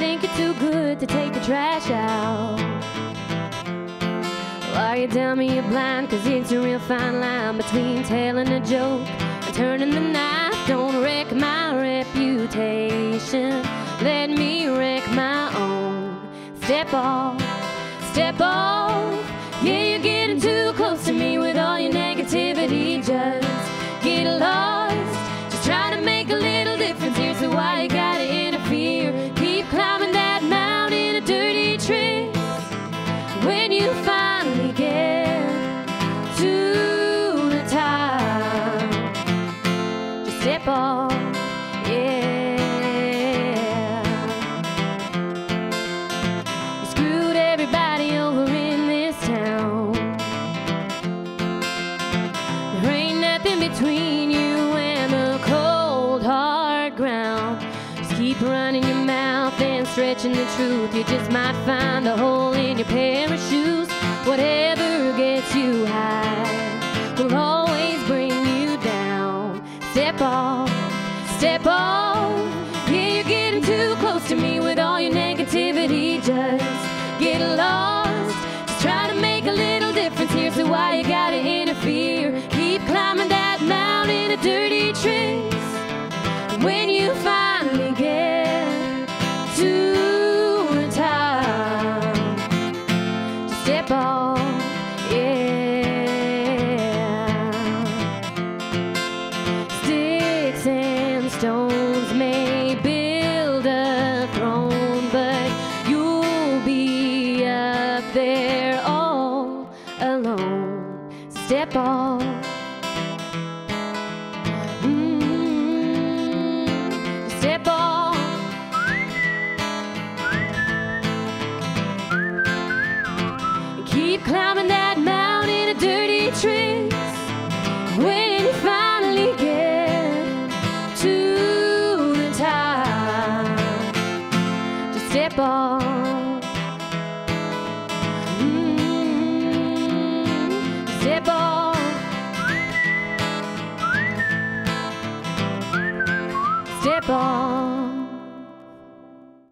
think you're too good to take the trash out. Why you tell me you're blind? 'Cause it's a real fine line between telling a joke and turning the knife. Don't wreck my reputation, let me wreck my own. Step off, step off. Yeah, you're getting too close to me with all your negativity. Just get lost, just trying to make a little difference here. So why you gotta interfere? Keep climbing that mountain of dirty tricks. When you finally get to the top, just step off, yeah. You screwed everybody over in this town. There ain't nothing between you and the cold hard ground. Just keep running your mouth and stretching the truth. You just might find a hole in your pair of shoes. Whatever gets you high will always bring you down. Step off, step off. Yeah, you're getting too close to me with all your negativity. Just get lost, just trying to make a little difference here. So why you gotta interfere? Keep climbing that mountain of dirty tricks. When you finally get to the top, just step off, yeah. Sticks and stones